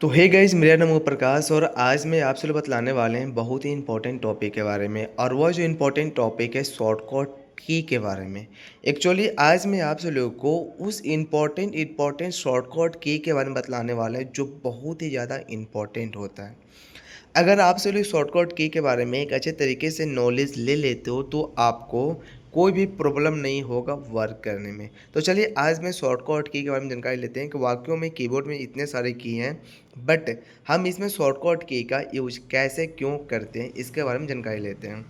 तो hey guys, मेरा नाम है प्रकाश और आज मैं आपसे लोग बतलाने वाले हैं बहुत ही इंपॉर्टेंट टॉपिक के बारे में। और वह जो इंपॉर्टेंट टॉपिक है शॉर्टकट की के बारे में। एक्चुअली आज मैं आपसे लोगों को उस इंपॉर्टेंट शॉर्टकट की के बारे में बतलाने वाला है जो बहुत ही ज़्यादा इंपॉर्टेंट होता है। अगर आप सभी शॉर्टकट की के बारे में एक अच्छे तरीके से नॉलेज ले लेते हो तो आपको कोई भी प्रॉब्लम नहीं होगा वर्क करने में। तो चलिए आज मैं शॉर्टकट की के बारे में जानकारी लेते हैं कि वाकई में कीबोर्ड में इतने सारे की हैं, बट हम इसमें शॉर्टकट की का यूज कैसे क्यों करते हैं इसके बारे में जानकारी लेते हैं।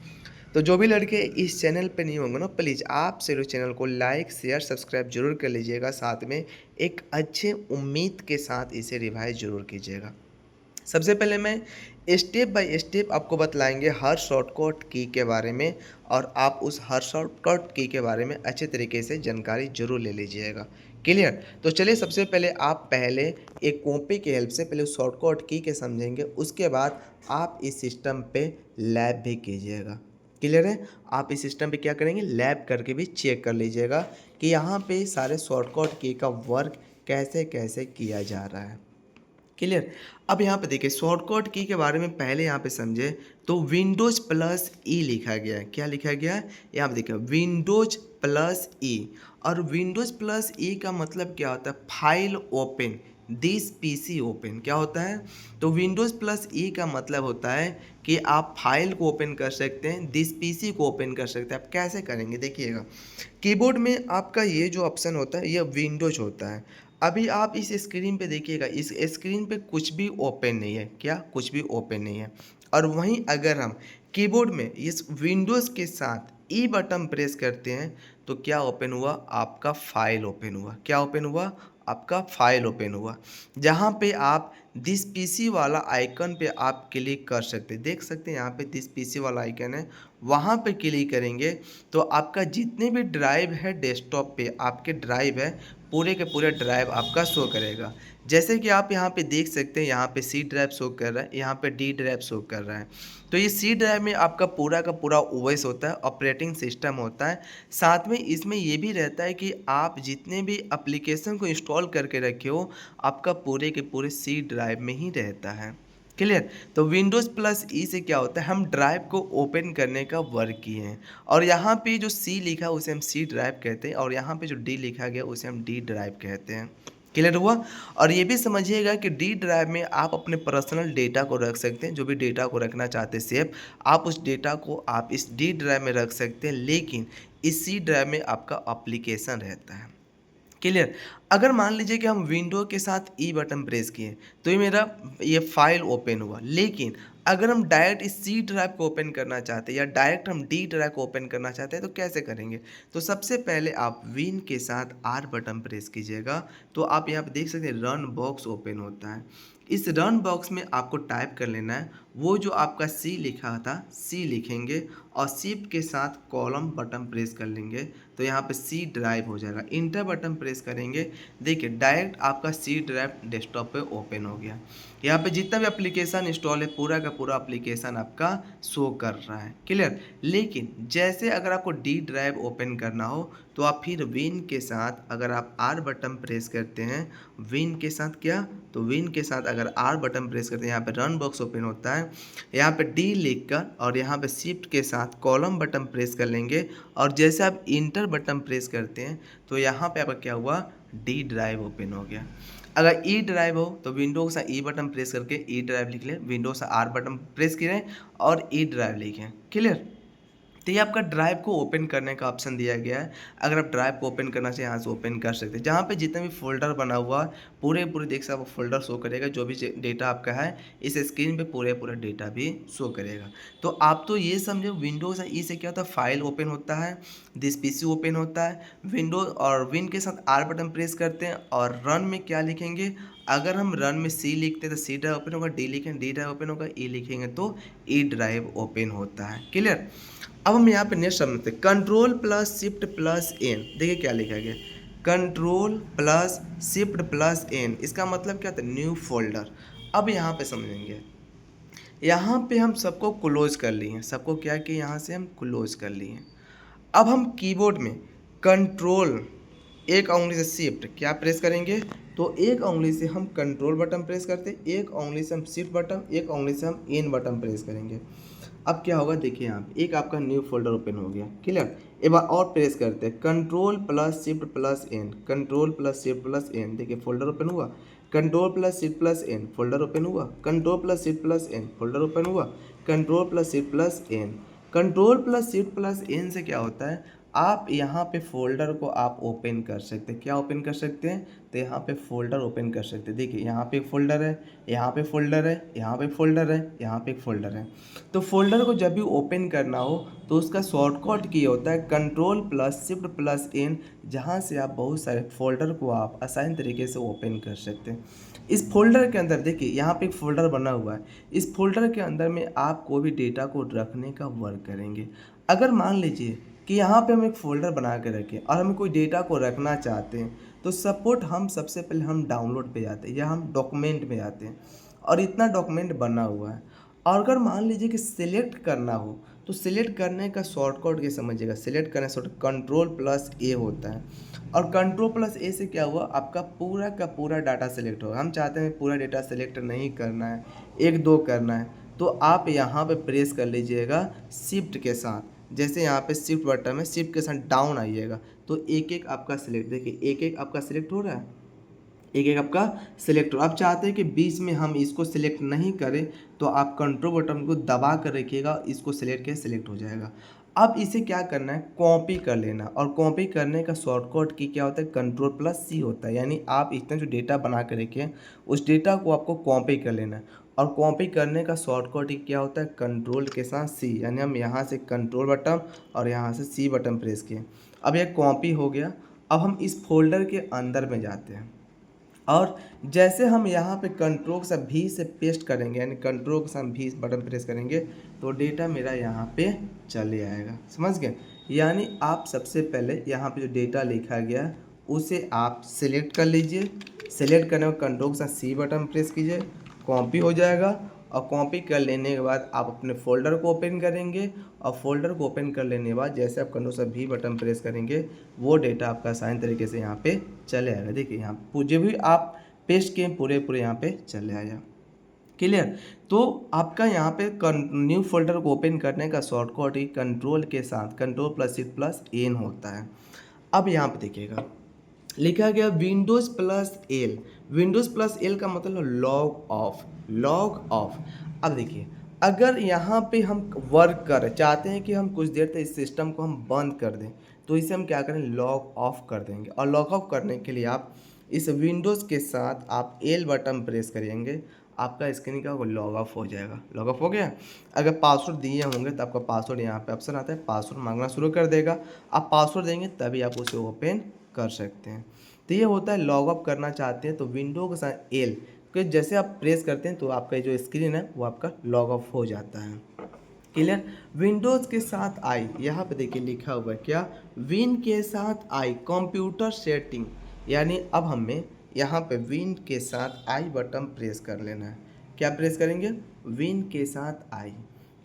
तो जो भी लड़के इस चैनल पे नहीं होंगे ना, प्लीज़ आप से चैनल को लाइक शेयर सब्सक्राइब जरूर कर लीजिएगा, साथ में एक अच्छे उम्मीद के साथ इसे रिवाइज जरूर कीजिएगा। सबसे पहले मैं स्टेप बाय स्टेप आपको बतलाएंगे हर शॉर्टकट की के बारे में, और आप उस हर शॉर्टकट की के बारे में अच्छे तरीके से जानकारी जरूर ले लीजिएगा। क्लियर? तो चलिए सबसे पहले आप पहले एक कॉपी की हेल्प से पहले शॉर्टकट की के समझेंगे, उसके बाद आप इस सिस्टम पे लैब भी कीजिएगा। क्लियर है? आप इस सिस्टम पे क्या करेंगे, लैब करके भी चेक कर लीजिएगा कि यहाँ पे सारे शॉर्टकट की का वर्क कैसे कैसे किया जा रहा है। क्लियर? अब यहाँ पे देखिए शॉर्टकट की के बारे में पहले यहाँ पे समझे तो विंडोज प्लस ई लिखा गया है। क्या लिखा गया है? यहाँ पे देखिए विंडोज प्लस ई। और विंडोज प्लस ई का मतलब क्या होता है? File open, this PC open. क्या होता है? तो विंडोज प्लस ई का मतलब होता है कि आप फाइल को ओपन कर सकते हैं, दिस पीसी को ओपन कर सकते हैं। आप कैसे करेंगे देखिएगा, कीबोर्ड में आपका ये जो ऑप्शन होता है ये विंडोज होता है। अभी आप इस स्क्रीन पे देखिएगा, इस स्क्रीन पे कुछ भी ओपन नहीं है। क्या? कुछ भी ओपन नहीं है। और वहीं अगर हम कीबोर्ड में इस विंडोज़ के साथ ई बटन प्रेस करते हैं तो क्या ओपन हुआ? आपका फाइल ओपन हुआ। क्या ओपन हुआ? आपका फाइल ओपन हुआ, जहाँ पे आप दिस पीसी वाला आइकन पे आप क्लिक कर सकते हैं। देख सकते हैं यहाँ पे दिस पीसी वाला आइकन है, वहाँ पे क्लिक करेंगे तो आपका जितने भी ड्राइव है डेस्कटॉप पे, आपके ड्राइव है पूरे के पूरे ड्राइव आपका शो करेगा। जैसे कि आप यहाँ पे देख सकते हैं, यहाँ पे सी ड्राइव शो कर रहा है, यहाँ पे डी ड्राइव शो कर रहा है। तो ये सी ड्राइव में आपका पूरा का पूरा ओएस होता है, ऑपरेटिंग सिस्टम होता है। साथ में इसमें ये भी रहता है कि आप जितने भी एप्लीकेशन को इंस्टॉल करके रखे हो आपका पूरे के पूरे सी ड्राइव में ही रहता है। क्लियर? तो विंडोज़ प्लस ई से क्या होता है, हम ड्राइव को ओपन करने का वर्क किए हैं। और यहाँ पे जो सी लिखा है उसे हम सी ड्राइव कहते हैं, और यहाँ पे जो डी लिखा गया उसे हम डी ड्राइव कहते हैं। क्लियर हुआ? और ये भी समझिएगा कि डी ड्राइव में आप अपने पर्सनल डेटा को रख सकते हैं, जो भी डेटा को रखना चाहते हैं सेव, आप उस डेटा को आप इस डी ड्राइव में रख सकते हैं, लेकिन इस सी ड्राइव में आपका एप्लीकेशन रहता है। क्लियर? अगर मान लीजिए कि हम विंडो के साथ ई बटन प्रेस किए तो ये फाइल ओपन हुआ, लेकिन अगर हम डायरेक्ट इस सी ड्राइव को ओपन करना चाहते हैं या डायरेक्ट हम डी ड्राइव को ओपन करना चाहते हैं तो कैसे करेंगे? तो सबसे पहले आप विन के साथ आर बटन प्रेस कीजिएगा, तो आप यहाँ पे देख सकते हैं रन बॉक्स ओपन होता है। इस रन बॉक्स में आपको टाइप कर लेना है वो जो आपका सी लिखा था, सी लिखेंगे और शिफ्ट के साथ कॉलम बटन प्रेस कर लेंगे तो यहाँ पे सी ड्राइव हो जाएगा। इंटर बटन प्रेस करेंगे, देखिए डायरेक्ट आपका सी ड्राइव डेस्कटॉप पे ओपन हो गया। यहाँ पे जितना भी एप्लीकेशन इंस्टॉल है पूरा का पूरा एप्लीकेशन आपका शो कर रहा है। क्लियर? लेकिन जैसे अगर आपको डी ड्राइव ओपन करना हो तो आप फिर विन के साथ अगर आप आर बटन प्रेस करते हैं, विन के साथ क्या, तो विन के साथ अगर आर बटन प्रेस करते हैं यहाँ पे रन बॉक्स ओपन होता है, यहाँ पे डी लिख कर और यहाँ पे शिफ्ट के साथ कॉलम बटन प्रेस कर लेंगे, और जैसे आप इंटर बटन प्रेस करते हैं तो यहाँ पे आपका क्या हुआ, डी ड्राइव ओपन हो गया। अगर ई ड्राइव हो तो विंडो से ई बटन प्रेस करके ई ड्राइव लिख लें, विंडो से आर बटन प्रेस करें और ई ड्राइव लिखें। क्लियर? तो ये आपका ड्राइव को ओपन करने का ऑप्शन दिया गया है। अगर आप ड्राइव को ओपन करना चाहिए यहाँ से ओपन कर सकते हैं, जहाँ पे जितना भी फोल्डर बना हुआ पूरे पूरे देख सकते आपको फोल्डर शो करेगा, जो भी डेटा आपका है इस स्क्रीन पे पूरे पूरा डेटा भी शो करेगा। तो आप तो ये समझो विंडोज़ ई से क्या होता है, फाइल ओपन होता है, दिस पीसी ओपन होता है, विंडो और विन के साथ आर बटन प्रेस करते हैं और रन में क्या लिखेंगे, अगर हम रन में सी लिखते हैं तो सी ड्राइव ओपन होगा, डी लिखेंगे डी ड्राइव ओपन होगा, ई लिखेंगे तो ई ड्राइव ओपन होता है। क्लियर? अब हम यहाँ पे नेक्स्ट समझते हैं, control plus shift plus N. देखिए क्या लिखा गया, control plus shift plus N, इसका मतलब क्या था, न्यू फोल्डर। अब यहाँ पे समझेंगे, यहाँ पे हम सबको क्लोज कर लिए हैं, सबको क्या कि यहाँ से हम क्लोज कर लिए हैं। अब हम कीबोर्ड में कंट्रोल एक उंगली से शिफ्ट क्या प्रेस करेंगे, तो एक उंगली से हम कंट्रोल बटन प्रेस करते, एक उंगली से हम शिफ्ट बटन, एक उंगली से हम एन बटन प्रेस करेंगे। अब क्या होगा देखिए, यहाँ पे एक आपका न्यू फोल्डर ओपन हो गया। क्लियर। एक बार और प्रेस करते हैं, control plus shift plus N, control plus shift plus N, देखिए फोल्डर ओपन हुआ। Control plus shift plus N, folder open हुआ। Control plus shift plus N, folder open हुआ। Control plus shift plus N, control plus shift plus N से क्या होता है, आप यहाँ पे फोल्डर को आप ओपन कर सकते हैं। क्या ओपन कर सकते हैं, तो यहाँ पे फोल्डर ओपन कर सकते हैं। देखिए यहाँ पे एक फोल्डर है, यहाँ पे फोल्डर है, यहाँ पे फोल्डर है, यहाँ पे एक फोल्डर है। तो फोल्डर को जब भी ओपन करना हो तो उसका शॉर्टकट की होता है control plus shift plus N, जहाँ से आप बहुत सारे फोल्डर को आप आसान तरीके से ओपन कर सकते हैं। इस फोल्डर के अंदर देखिए यहाँ पे एक फोल्डर बना हुआ है। इस फोल्डर के अंदर में आप कोई भी डेटा को रखने का वर्क करेंगे। अगर मान लीजिए कि यहाँ पे हम एक फ़ोल्डर बना के रखें और हम कोई डेटा को रखना चाहते हैं, तो सपोर्ट हम सबसे पहले हम डाउनलोड पे जाते हैं या हम डॉक्यूमेंट में जाते हैं और इतना डॉक्यूमेंट बना हुआ है। और अगर मान लीजिए कि सिलेक्ट करना हो, तो सिलेक्ट करने का शॉर्टकट ये समझिएगा, सिलेक्ट करने शॉर्ट कंट्रोल प्लस ए होता है। और कंट्रोल प्लस ए से क्या हुआ, आपका पूरा का पूरा डाटा सेलेक्ट होगा। हम चाहते हैं पूरा डेटा सेलेक्ट नहीं करना है, एक दो करना है, तो आप यहाँ पे प्रेस कर लीजिएगा शिफ्ट के साथ। जैसे यहाँ पे शिफ्ट बटन है, शिफ्ट के साथ डाउन आइएगा तो एक एक आपका सिलेक्ट, देखिए एक एक आपका सिलेक्ट हो रहा है, एक एक आपका सिलेक्ट हो। आप चाहते हैं कि बीच में हम इसको सिलेक्ट नहीं करें, तो आप कंट्रोल बटन को दबा कर रखिएगा, इसको सिलेक्ट के सिलेक्ट हो जाएगा। अब इसे क्या करना है, कॉपी कर लेना। और कॉपी करने का शॉर्टकट की क्या होता है, कंट्रोल प्लस सी होता है। यानी आप इतना जो डेटा बना के रखे उस डेटा को आपको कॉपी कर लेना है। और कॉपी करने का शॉर्टकट ही क्या होता है, कंट्रोल के साथ सी। यानी हम यहाँ से कंट्रोल बटन और यहाँ से सी बटन प्रेस किए, अब यह कॉपी हो गया। अब हम इस फोल्डर के अंदर में जाते हैं और जैसे हम यहाँ पे कंट्रोल के साथ भी से पेस्ट करेंगे, यानी कंट्रोल के साथ भी बटन प्रेस करेंगे, तो डेटा मेरा यहाँ पे चले आएगा। समझ गए। यानी आप सबसे पहले यहाँ पे जो डेटा लिखा गया उसे आप सिलेक्ट कर लीजिए। सिलेक्ट करने के कंट्रोल के साथ सी बटन प्रेस कीजिए, कॉपी हो जाएगा। और कॉपी कर लेने के बाद आप अपने फोल्डर को ओपन करेंगे और फोल्डर को ओपन कर लेने के बाद जैसे आप कंट्रोल से भी बटन प्रेस करेंगे, वो डेटा आपका आसान तरीके से यहाँ पे चले आएगा। देखिए यहाँ जो भी आप पेस्ट किए पूरे पूरे यहाँ पे चले आएगा। क्लियर। तो आपका यहाँ पे न्यू फोल्डर को ओपन करने का शॉर्टकट ही कंट्रोल के साथ control plus shift plus N होता है। अब यहाँ पे देखिएगा लिखा गया Windows plus L. Windows plus L का मतलब लॉग ऑफ, लॉग ऑफ। अब देखिए अगर यहाँ पे हम वर्क कर चाहते हैं कि हम कुछ देर तक इस सिस्टम को हम बंद कर दें, तो इसे हम क्या करें, लॉग ऑफ कर देंगे। और लॉग ऑफ करने के लिए आप इस विंडोज़ के साथ आप एल बटन प्रेस करेंगे, आपका स्क्रीन का लॉग ऑफ हो जाएगा। लॉग ऑफ हो गया। अगर पासवर्ड दिए होंगे तो आपका पासवर्ड यहाँ पे ऑप्शन आता है, पासवर्ड मांगना शुरू कर देगा। आप पासवर्ड देंगे तभी आप उसे ओपन कर सकते हैं। तो ये होता है लॉग ऑफ करना चाहते हैं तो विंडो के साथ एल कि जैसे आप प्रेस करते हैं तो आपका जो स्क्रीन है वो आपका लॉग ऑफ हो जाता है। क्लियर। विंडोज़ के साथ आई, यहाँ पे देखिए लिखा हुआ है क्या, विन के साथ आई कंप्यूटर सेटिंग। यानी अब हमें यहाँ पे विन के साथ आई बटन प्रेस कर लेना है। क्या प्रेस करेंगे, विन के साथ आई।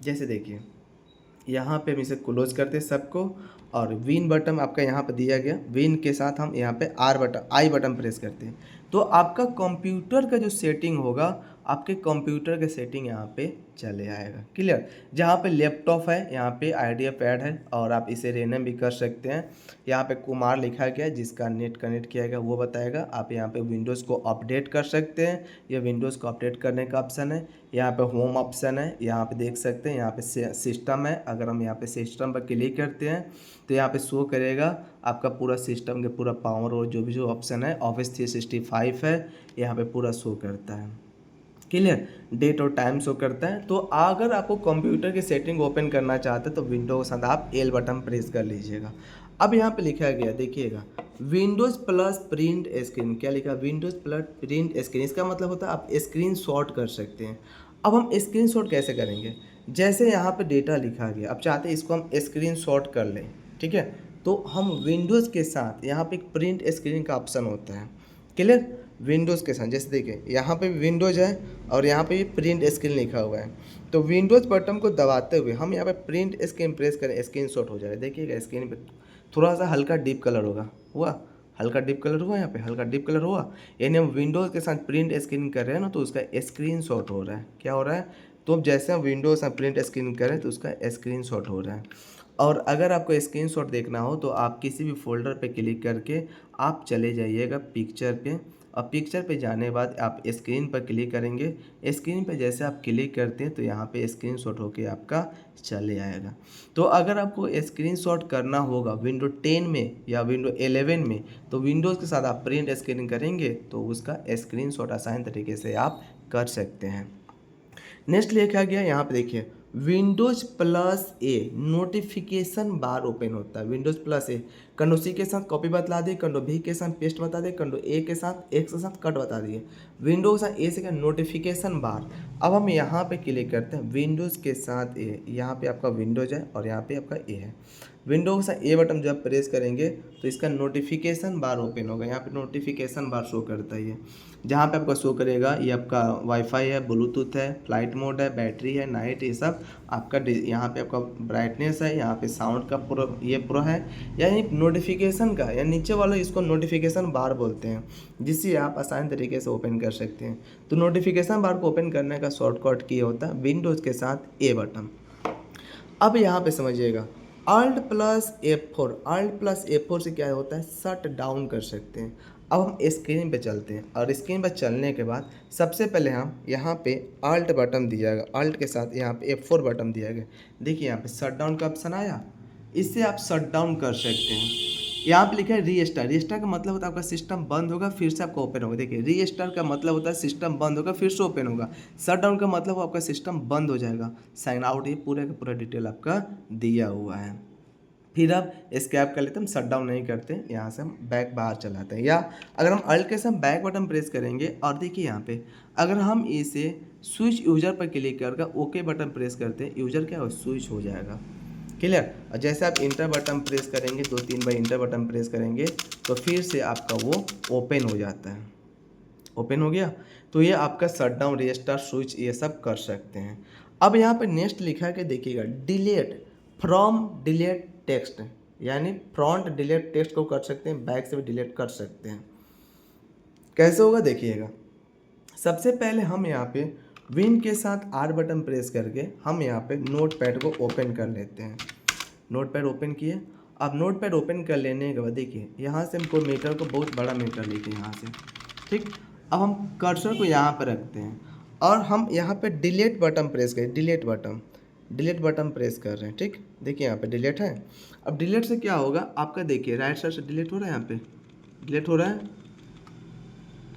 जैसे देखिए यहाँ पे हम इसे क्लोज करते हैं सबको, और विन बटन आपका यहाँ पे दिया गया, विन के साथ हम यहाँ पे are button I button press करते हैं, तो आपका कंप्यूटर का जो सेटिंग होगा, आपके कंप्यूटर के सेटिंग यहाँ पे चले आएगा। क्लियर। जहाँ पे लैपटॉप है यहाँ पे आइडिया पैड है और आप इसे रेनम भी कर सकते हैं। यहाँ पे कुमार लिखा गया है, जिसका नेट कनेक्ट किया गया वो बताएगा। आप यहाँ पे विंडोज़ को अपडेट कर सकते हैं, ये विंडोज़ को अपडेट करने का ऑप्शन है। यहाँ पे होम ऑप्शन है, यहाँ पे देख सकते हैं, यहाँ पे सिस्टम है। अगर हम यहाँ पे सिस्टम पर क्लिक करते हैं तो यहाँ पे शो करेगा आपका पूरा सिस्टम के पूरा पावर और जो ऑप्शन है। ऑफिस 365 है, यहाँ पे पूरा शो करता है। क्लियर। डेट और टाइम शो करता है। तो अगर आपको कंप्यूटर की सेटिंग ओपन करना चाहते हैं तो विंडो के साथ आप एल बटन प्रेस कर लीजिएगा। अब यहाँ पे लिखा गया देखिएगा विंडोज़ प्लस प्रिंट स्क्रीन। क्या लिखा, विंडोज़ प्लस प्रिंट स्क्रीन। इसका मतलब होता है आप स्क्रीन शॉट कर सकते हैं। अब हम स्क्रीन शॉट कैसे करेंगे, जैसे यहाँ पे डेटा लिखा गया, अब चाहते हैं इसको हम स्क्रीन शॉट कर लें, ठीक है। तो हम विंडोज़ के साथ यहाँ पे एक प्रिंट स्क्रीन का ऑप्शन होता है। क्लियर। विंडोज़ के साथ जैसे देखिए यहाँ पे विंडोज़ है और यहाँ पे भी प्रिंट स्क्रीन लिखा हुआ है, तो विंडोज़ बटन को दबाते हुए हम यहाँ पे प्रिंट स्क्रीन प्रेस करें, स्क्रीन शॉट हो जाएगा। देखिएगा स्क्रीन पे थोड़ा सा हल्का डीप कलर होगा, हुआ हल्का डीप कलर हुआ, यहाँ पे हल्का डीप कलर हुआ, यानी हम विंडोज़ के साथ प्रिंट स्क्रीन कर रहे हैं ना, तो उसका स्क्रीनशॉट हो रहा है। क्या हो रहा है? तो अब जैसे हम विंडोज़ से प्रिंट स्क्रीन करें तो उसका स्क्रीनशॉट हो रहा है। और अगर आपको स्क्रीनशॉट देखना हो तो आप किसी भी फ़ोल्डर पे क्लिक करके आप चले जाइएगा पिक्चर पे, और पिक्चर पे जाने के बाद आप स्क्रीन पर क्लिक करेंगे। स्क्रीन पे जैसे आप क्लिक करते हैं तो यहाँ पे स्क्रीनशॉट होके आपका चले आएगा। तो अगर आपको स्क्रीनशॉट करना होगा विंडो 10 में या विंडो 11 में, तो विंडोज़ के साथ आप प्रिंट स्क्रीन करेंगे तो उसका स्क्रीनशॉट आसान तरीके से आप कर सकते हैं। नेक्स्ट लिखा गया यहाँ पे देखिए, विंडोज प्लस ए नोटिफिकेशन बार ओपन होता है। विंडोज प्लस ए कंडो सी के साथ कॉपी बतला दिए, कंडो भी के साथ पेस्ट बता दिए, कंडो ए के साथ एक्स के साथ कट बता दिए। विंडोज ए से क्या नोटिफिकेशन बार। अब हम यहाँ पे क्लिक करते हैं विंडोज के साथ ए, यहाँ पे आपका विंडोज है और यहाँ पे आपका ए है। विंडोज का ए बटन जब प्रेस करेंगे तो इसका नोटिफिकेशन बार ओपन होगा। यहाँ पे नोटिफिकेशन बार शो करता है ये, जहाँ पे आपका शो करेगा ये आपका वाईफाई है, ब्लूटूथ है, फ्लाइट मोड है, बैटरी है, नाइट, ये सब आपका यहाँ पे आपका ब्राइटनेस है, यहाँ पे साउंड का पूरा ये पूरा है, यानी नोटिफिकेशन का या नीचे वाला इसको नोटिफिकेशन बार बोलते हैं, जिससे आप आसान तरीके से ओपन कर सकते हैं। तो नोटिफिकेशन बार को ओपन करने का शॉर्टकट की होता है विंडोज़ के साथ ए बटन। अब यहाँ पे समझिएगा Alt plus F4, Alt plus F4 से क्या होता है, शट डाउन कर सकते हैं। अब हम स्क्रीन पे चलते हैं और स्क्रीन पे चलने के बाद सबसे पहले हम यहाँ पे Alt बटन दिया गया, Alt के साथ यहाँ पे F4 बटन दिया गया। देखिए यहाँ पे शट डाउन का ऑप्शन आया, इससे आप शट डाउन कर सकते हैं। यहाँ पे लिखा है रीस्टार। रीस्टार का मतलब होता है आपका सिस्टम बंद होगा फिर से आपका ओपन होगा। देखिए रीस्टार का मतलब होता है सिस्टम बंद होगा फिर से ओपन होगा। शट डाउन का मतलब आपका सिस्टम बंद हो जाएगा, साइन आउट, ये पूरा का पूरा डिटेल आपका दिया हुआ है। फिर अब स्कैप कर लेते हैं, हम शट डाउन नहीं करते, यहाँ से हम बैक बाहर चलाते हैं। या अगर हम अल्ट के साथ बैक बटन प्रेस करेंगे और देखिए यहाँ पे अगर हम इसे स्विच यूजर पर क्लिक करके ओके बटन प्रेस करते हैं, यूजर क्या हो स्विच हो जाएगा। क्लियर। और जैसे आप इंटर बटन प्रेस करेंगे, 2-3 बार इंटर बटन प्रेस करेंगे तो फिर से आपका वो ओपन हो जाता है। ओपन हो गया तो ये आपका शट डाउन, रीस्टार्ट, स्विच ये सब कर सकते हैं। अब यहाँ पे नेक्स्ट लिखा है कि देखिएगा डिलीट फ्रॉम डिलीट टेक्स्ट, यानी फ्रंट डिलीट टेक्स्ट को कर सकते हैं, बैक से भी डिलीट कर सकते हैं। कैसे होगा देखिएगा। सबसे पहले हम यहाँ पे विन के साथ आर बटन प्रेस करके हम यहाँ पे नोट पैड को ओपन कर लेते हैं। नोट पैड ओपन किए। अब नोट पैड ओपन कर लेने के बाद देखिए यहाँ से हमको मीटर को बहुत बड़ा मीटर लेके यहाँ से, ठीक। अब हम कर्सर को यहाँ पर रखते हैं और हम यहाँ पे डिलीट बटन प्रेस करें, डिलीट बटन प्रेस कर रहे हैं, ठीक। देखिए यहाँ पे डिलीट है। अब डिलीट से क्या होगा आपका, देखिए राइट साइड से डिलीट हो रहा है, यहाँ पे डिलीट हो रहा है,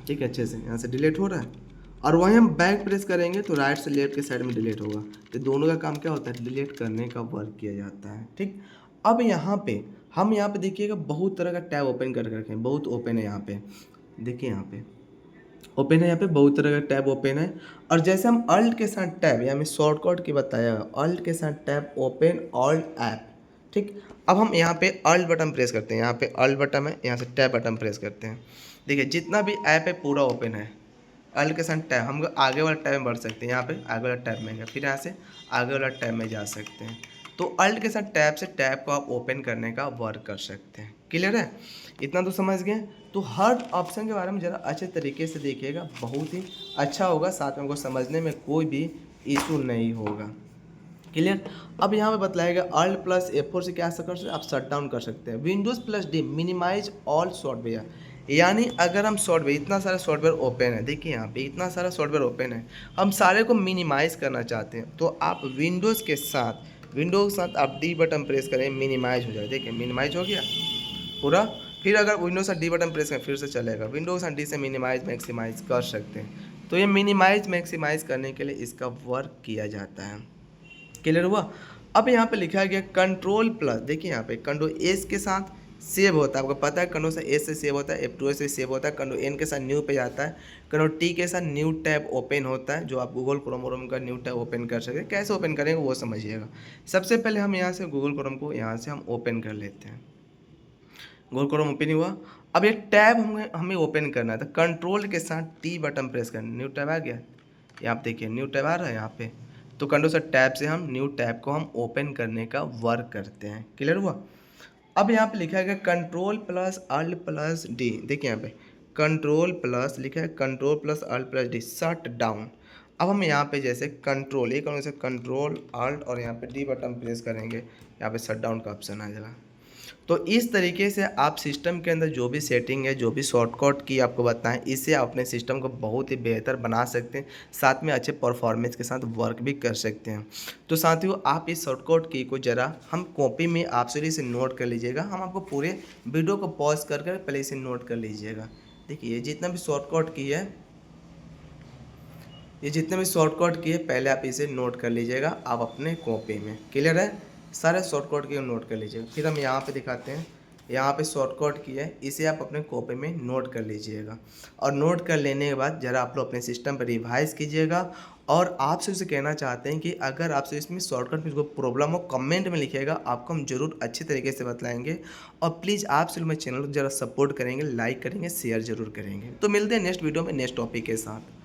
ठीक है, अच्छे से यहाँ से डिलीट हो रहा है। और वहीं हम बैक प्रेस करेंगे तो राइट से लेफ्ट के साइड में डिलीट होगा। तो दोनों का काम क्या होता है, डिलीट करने का वर्क किया जाता है, ठीक। अब यहाँ पे हम यहाँ पे देखिएगा बहुत तरह का टैब ओपन कर रखे हैं, बहुत ओपन है यहाँ पे, देखिए यहाँ पे ओपन है, यहाँ पे बहुत तरह का टैब ओपन है। और जैसे हम अल्ट के साथ टैब, या मैं शॉर्टकट की बताया, अल्ट के साथ टैब ओपन अल्ट ऐप, ठीक। अब हम यहाँ पे अल्ट बटन प्रेस करते हैं, यहाँ पे अल्ट बटन है, यहाँ से टैब बटन प्रेस करते हैं। देखिए जितना भी ऐप है पूरा ओपन है। अल्ट के साथ टैब, हम आगे वाला टैब में बढ़ सकते हैं, यहाँ पे आगे वाला टैब में गया, फिर यहाँ से आगे वाला टैब में जा सकते हैं। तो अल्ट के साथ टैब से टैब को आप ओपन करने का वर्क कर सकते हैं। क्लियर है, इतना तो समझ गए। तो हर ऑप्शन के बारे में ज़रा अच्छे तरीके से देखिएगा, बहुत ही अच्छा होगा, साथ में हमको समझने में कोई भी इशू नहीं होगा। क्लियर। अब यहाँ पे बतलाएगा अल्ट प्लस F4 से क्या कर सकते हैं, आप शट डाउन कर सकते हैं। Windows plus D minimise all software, यानी अगर हम सॉफ्टवेयर, इतना सारा सॉफ्टवेयर ओपन है, देखिए यहाँ पे इतना सारा सॉफ्टवेयर ओपन है, हम सारे को मिनिमाइज़ करना चाहते हैं तो आप विंडोज़ के साथ आप डी बटन प्रेस करें, मिनिमाइज हो जाए। देखिए मिनिमाइज हो गया पूरा। फिर अगर विंडोज से डी बटन प्रेस करें फिर से चलेगा। विंडोज डी से मिनिमाइज मैक्सिमाइज कर सकते हैं। तो ये मिनिमाइज मैक्सिमाइज करने के लिए इसका वर्क किया जाता है। क्लियर हुआ। अब यहाँ पे लिखा गया कंट्रोल प्लस, देखिए यहाँ पे कंट्रोल एस के साथ सेव होता है, आपको पता है कंट्रोल से एस से सेव होता है, F2 से सेव होता है, कंट्रोल एन के साथ न्यू पे जाता है, कंट्रोल टी के साथ न्यू टैब ओपन होता है, जो आप गूगल क्रोम का न्यू टैब ओपन कर सकते हैं। कैसे ओपन करेंगे वो समझिएगा। सबसे पहले हम यहाँ से गूगल क्रोम को यहाँ से हम ओपन कर लेते हैं। गूगल क्रोम ओपन हुआ। अब ये टैब हमें ओपन करना है तो कंट्रोल के साथ टी बटन प्रेस करना, न्यू टैब आ गया, यहाँ पे देखिए न्यू टैब आ रहा है यहाँ पे। तो कंट्रोल से टैब से हम न्यू टैब को हम ओपन करने का वर्क करते हैं। क्लियर हुआ। अब यहाँ पे लिखा है control plus alt plus D. देखिए यहाँ पे कंट्रोल प्लस लिखा है, control plus alt plus D, shut down. अब हम यहाँ पे जैसे कंट्रोल ये करेंगे, कंट्रोल अल्ट और यहाँ पे डी बटन प्रेस करेंगे, यहाँ पे शट डाउन का ऑप्शन आ जाएगा। तो इस तरीके से आप सिस्टम के अंदर जो भी सेटिंग है, जो भी शॉर्टकट की आपको बताएं, इससे आप अपने सिस्टम को बहुत ही बेहतर बना सकते हैं, साथ में अच्छे परफॉर्मेंस के साथ वर्क भी कर सकते हैं। तो साथियों, आप इस शॉर्टकट की को ज़रा हम कॉपी में आप से इसे नोट कर लीजिएगा। हम आपको पूरे वीडियो को पॉज कर कर पहले इसे नोट कर लीजिएगा। देखिए जितना भी शॉर्टकट की है, ये जितने भी शॉर्टकट की है पहले आप इसे नोट कर लीजिएगा आप अपने कॉपी में। क्लियर है? सारे शॉर्टकट की नोट कर लीजिएगा। फिर हम यहाँ पे दिखाते हैं, यहाँ पे शॉर्टकट की है, इसे आप अपने कॉपी में नोट कर लीजिएगा। और नोट कर लेने के बाद ज़रा आप लोग अपने सिस्टम पर रिवाइज कीजिएगा। और आपसे उसे कहना चाहते हैं कि अगर आपसे इसमें शॉर्टकट में कोई प्रॉब्लम हो, कमेंट में लिखिएगा, आपको हम जरूर अच्छी तरीके से बतलाएंगे। और प्लीज़ आप सिर्फ मेरे चैनल को ज़रा सपोर्ट करेंगे, लाइक करेंगे, शेयर जरूर करेंगे। तो मिलते हैं नेक्स्ट वीडियो में नेक्स्ट टॉपिक के साथ।